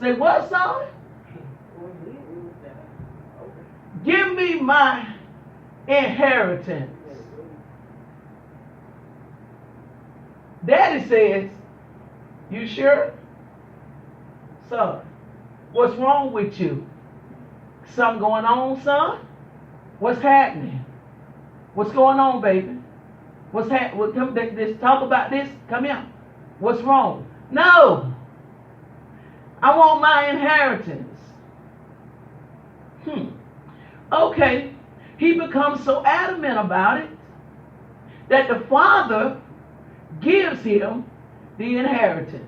Say, what, son? Give me my inheritance. Daddy says, you sure? Son, what's wrong with you? Something going on, son? What's happening? What's going on, baby? What's happening? Come, let's talk about this. Come here. What's wrong? No. I want my inheritance. Okay. He becomes so adamant about it that the father gives him the inheritance.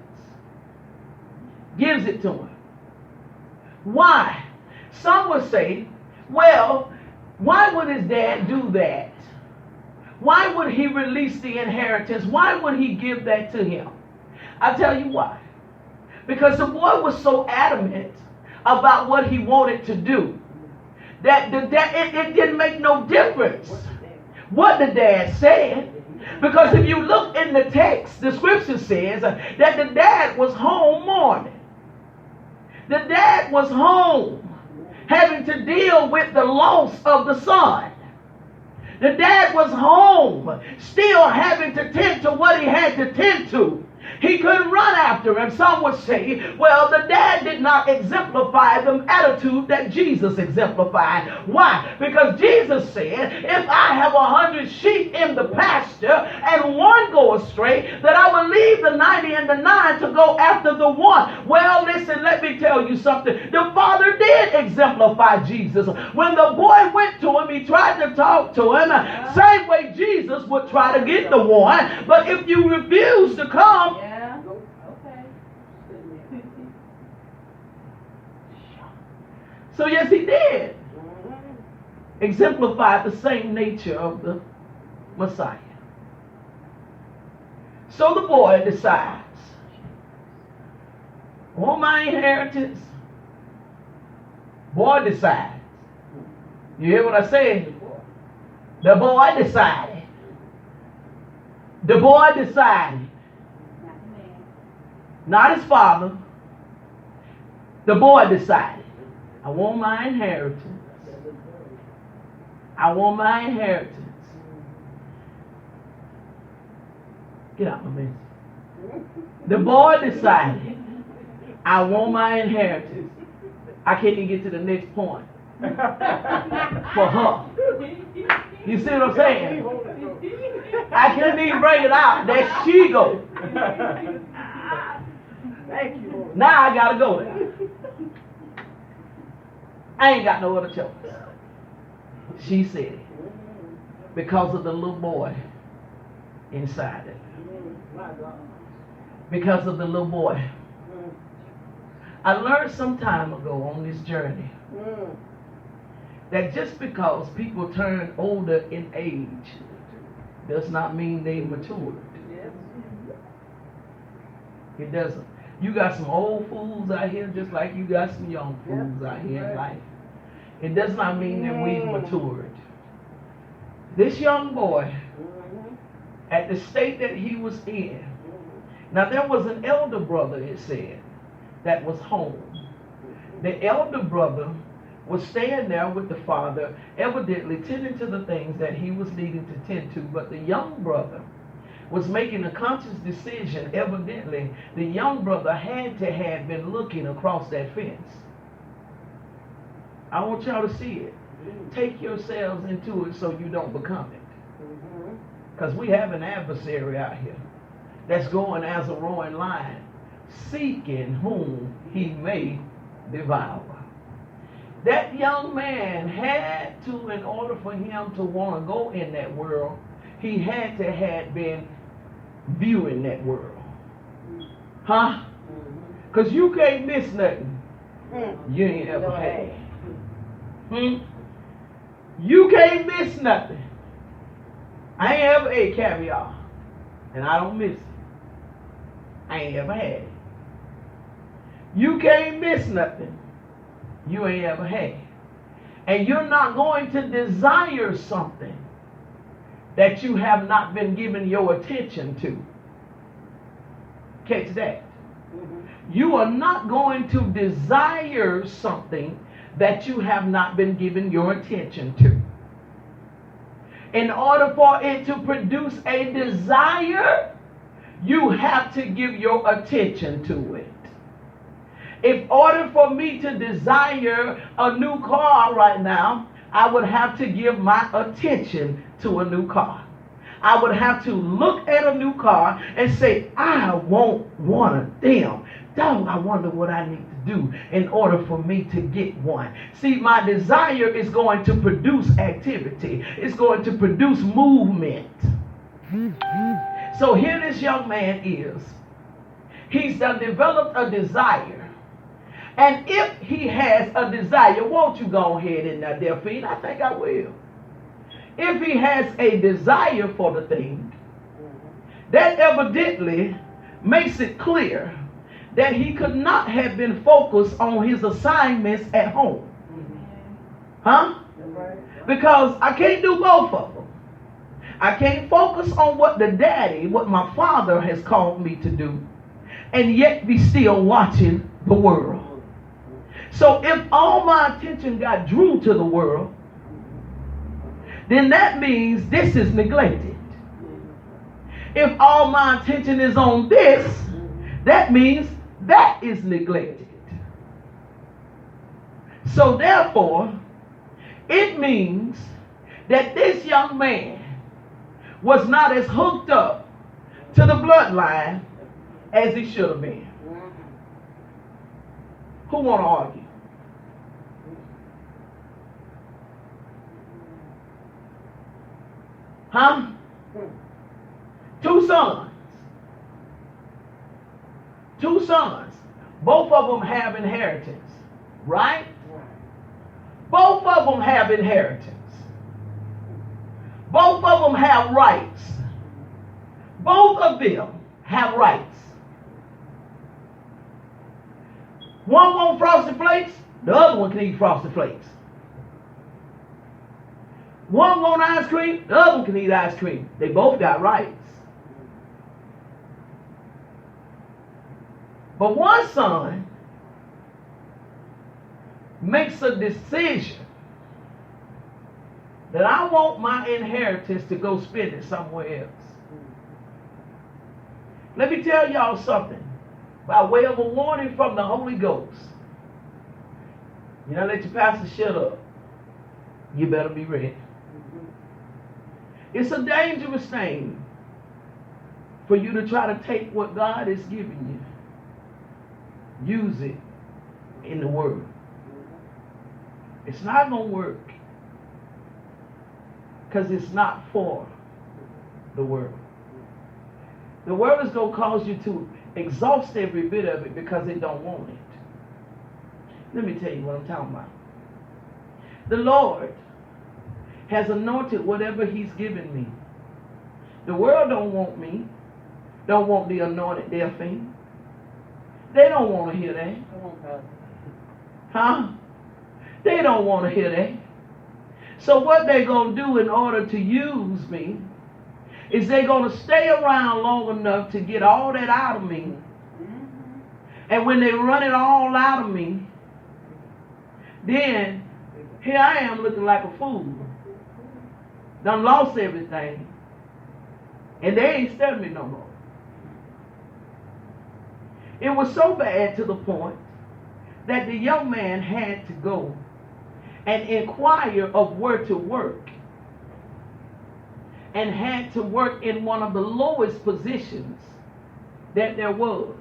Gives it to him. Why? Some would say, well, why would his dad do that? Why would he release the inheritance? Why would he give that to him? I'll tell you why. Because the boy was so adamant about what he wanted to do that it didn't make no difference what the dad said. Because if you look in the text, the scripture says that the dad was home mourning. The dad was home having to deal with the loss of the son. The dad was home still having to tend to what he had to tend to. He couldn't run after him. Some would say, well, the dad did not exemplify the attitude that Jesus exemplified. Why? Because Jesus said, if I have 100 sheep in the pasture and one go astray, that I will leave the 90 and the 9 to go after the one. Well, listen, let me tell you something. The father did exemplify Jesus. When the boy went to him, he tried to talk to him. Same way Jesus would try to get the one. But if you refuse to come, so yes, he did exemplify the same nature of the Messiah. So the boy decides, I want my inheritance. Boy decides. You hear what I said? The boy decided. The boy decided. Not his father. The boy decided. I want my inheritance. I want my inheritance. Get out, my man. The boy decided, I want my inheritance. I can't even get to the next point. For her. You see what I'm saying? I couldn't even bring it out. There she go. Thank you. Now I gotta go there. I ain't got no other choice. She said it. Because of the little boy inside it. Because of the little boy. I learned some time ago on this journey that just because people turn older in age does not mean they matured. It doesn't. You got some old fools out here just like you got some young fools out here in life. It does not mean that we've matured. This young boy, at the state that he was in, now there was an elder brother, it said, that was home. The elder brother was staying there with the father, evidently tending to the things that he was needing to tend to, but the young brother was making a conscious decision. Evidently, the young brother had to have been looking across that fence. I want y'all to see it. Take yourselves into it so you don't become it. Because we have an adversary out here that's going as a roaring lion, seeking whom he may devour. That young man had to, in order for him to want to go in that world, he had to have been viewing that world. Huh? Because you can't miss nothing you ain't ever had. You can't miss nothing. I ain't ever ate caviar, and I don't miss it. I ain't ever had it. You can't miss nothing you ain't ever had. And you're not going to desire something that you have not been given your attention to. Catch that. You are not going to desire something that you have not been given your attention to. In order for it to produce a desire, you have to give your attention to it. In order for me to desire a new car right now, I would have to give my attention to a new car. I would have to look at a new car and say, I want one of them. Dog, I wonder what I need to do in order for me to get one. See, my desire is going to produce activity. It's going to produce movement. So here this young man is. He's developed a desire. And if he has a desire, won't you go ahead and Delphine? I think I will. If he has a desire for the thing, that evidently makes it clear that he could not have been focused on his assignments at home. Huh? Because I can't do both of them. I can't focus on what what my father has called me to do, and yet be still watching the world. So if all my attention got drew to the world, then that means this is neglected. If all my attention is on this, that means that is neglected. So therefore, it means that this young man was not as hooked up to the bloodline as he should have been. Who want to argue? Huh? Two sons. Two sons. Both of them have inheritance. Right? Both of them have inheritance. Both of them have rights. Both of them have rights. One wants Frosted Flakes, the other one can eat Frosted Flakes. One wants ice cream, the other one can eat ice cream. They both got rights. But one son makes a decision that I want my inheritance to go spend it somewhere else. Let me tell y'all something by way of a warning from the Holy Ghost. You know, let your pastor shut up. You better be ready. It's a dangerous thing for you to try to take what God has given you, use it in the Word. It's not going to work because it's not for the world. The world is going to cause you to exhaust every bit of it because it don't want it. Let me tell you what I'm talking about. The Lord has anointed whatever He's given me. The world don't want me. Don't want the anointed Delphine. They don't want to hear that. Huh? They don't want to hear that. So what they're going to do in order to use me is they're going to stay around long enough to get all that out of me. And when they run it all out of me, then here I am looking like a fool. Done lost everything. And they ain't studying me no more. It was so bad to the point that the young man had to go and inquire of where to work, and had to work in one of the lowest positions that there was.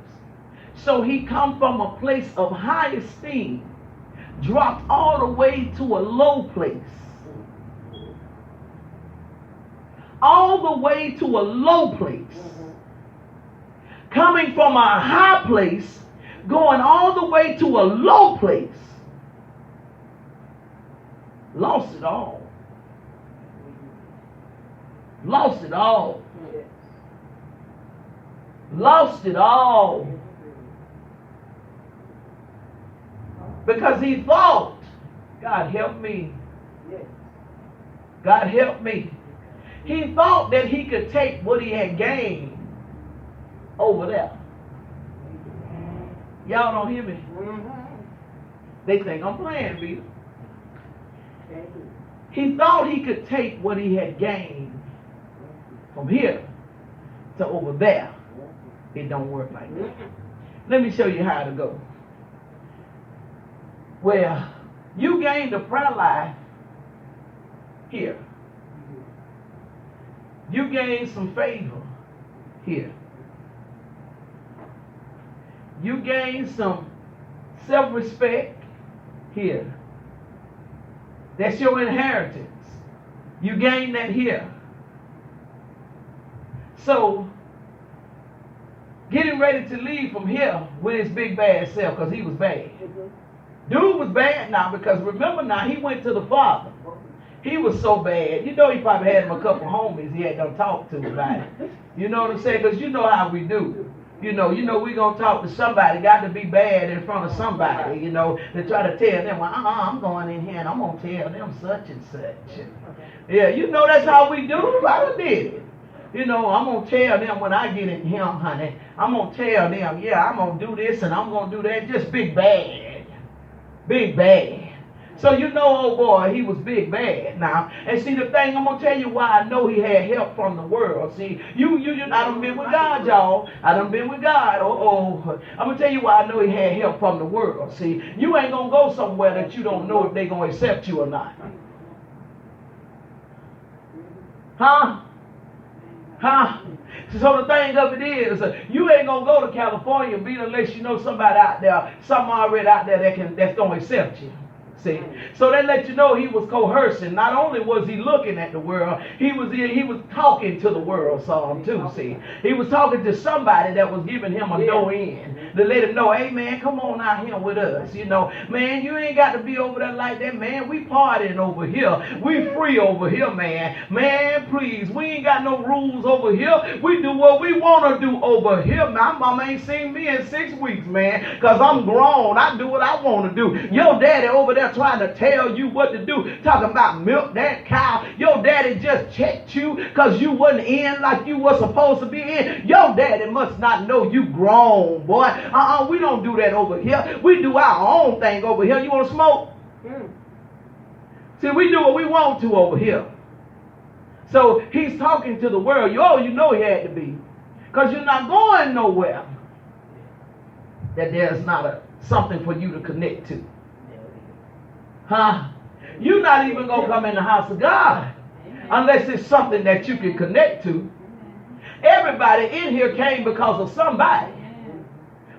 So he come from a place of high esteem, dropped all the way to a low place. All the way to a low place. Coming from a high place, going all the way to a low place. Lost it all. Lost it all. Lost it all. Because he thought, God help me. God help me. He thought that he could take what he had gained over there. Y'all don't hear me? They think I'm playing, Peter. He thought he could take what he had gained from here to over there. It don't work like that. Let me show you how to go. Well, you gained a prayer life here. You gained some favor here. You gained some self-respect here. That's your inheritance. You gained that here. So, getting ready to leave from here with his big bad self, because he was bad. Dude was bad now, because remember now, he went to the Father. He was so bad. You know he probably had him a couple homies he had done talk to about it. You know what I'm saying? Because you know how we do. You know we going to talk to somebody, got to be bad in front of somebody, to try to tell them, well, I'm going in here and I'm going to tell them such and such. Yeah, that's how we do. I done did it. I'm going to tell them when I get in here, honey. I'm going to tell them, yeah, I'm going to do this and I'm going to do that. Just big bad. Big bad. So old boy, he was big bad now. And see the thing, I'm gonna tell you why I know he had help from the world. See, I done been with God, y'all. I done been with God. I'm gonna tell you why I know he had help from the world. See, you ain't gonna go somewhere that you don't know if they gonna accept you or not. Huh? So the thing of it is, you ain't gonna go to California, unless you know somebody out there, something already out there that's gonna accept you. See? So they let you know he was coercing. Not only was he looking at the world, he was talking to the world some too. See, he was talking to somebody that was giving him a no in to let him know, hey man, come on out here with us. Man, you ain't got to be over there like that, man. We partying over here. We free over here, man. Man, please, we ain't got no rules over here. We do what we want to do over here. My mama ain't seen me in 6 weeks, man, because I'm grown. I do what I want to do. Your daddy over there trying to tell you what to do, talking about milk that cow. Your daddy just checked you because you wasn't in like you were supposed to be in. Your daddy must not know you grown, boy. We don't do that over here. We do our own thing over here. You want to smoke? See, we do what we want to over here. So he's talking to the world. He had to be, because you're not going nowhere that there's not something for you to connect to. You're not even going to come in the house of God unless it's something that you can connect to. Everybody in here came because of somebody.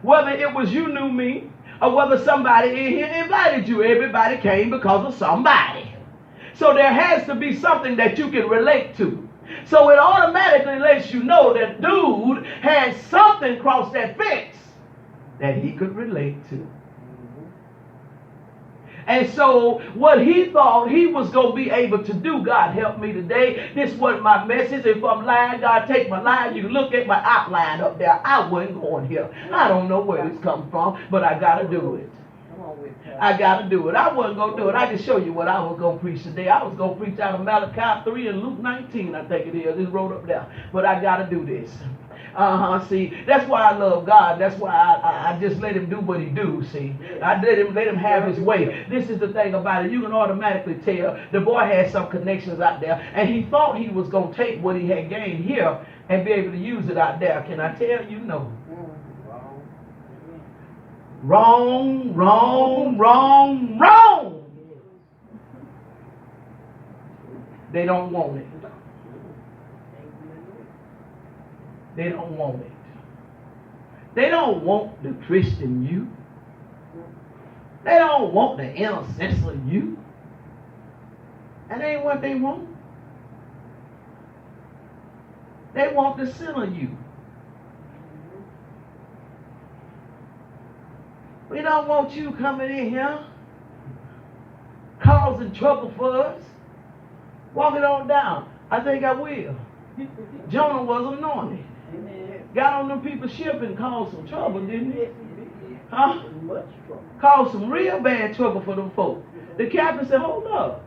Whether it was you knew me or whether somebody in here invited you, everybody came because of somebody. So there has to be something that you can relate to. So it automatically lets you know that dude had something cross that fence that he could relate to. And so what he thought he was going to be able to do, God help me today. This was my message. If I'm lying, God take my line. You can look at my outline up there. I wasn't going here. I don't know where this comes from, but I got to do it. I got to do it. I wasn't going to do it. I can show you what I was going to preach today. I was going to preach out of Malachi 3 and Luke 19, I think it is. It's wrote up there. But I got to do this. See, that's why I love God. That's why I just let him do what he do, see. I let him have his way. This is the thing about it. You can automatically tell the boy had some connections out there, and he thought he was going to take what he had gained here and be able to use it out there. Can I tell you no? Wrong, wrong, wrong, wrong. They don't want it. They don't want it. They don't want the Christian you. They don't want the intercessor you. That ain't what they want. They want the sinner you. We don't want you coming in here causing trouble for us. Walk it on down. I think I will. Jonah was anointed. Got on them people's ship and caused some trouble, didn't he? Huh? Caused some real bad trouble for them folk. The captain said, hold up.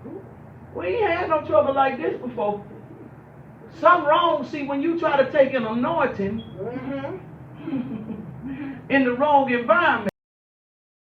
We ain't had no trouble like this before. Something wrong. See, when you try to take an anointing, in the wrong environment.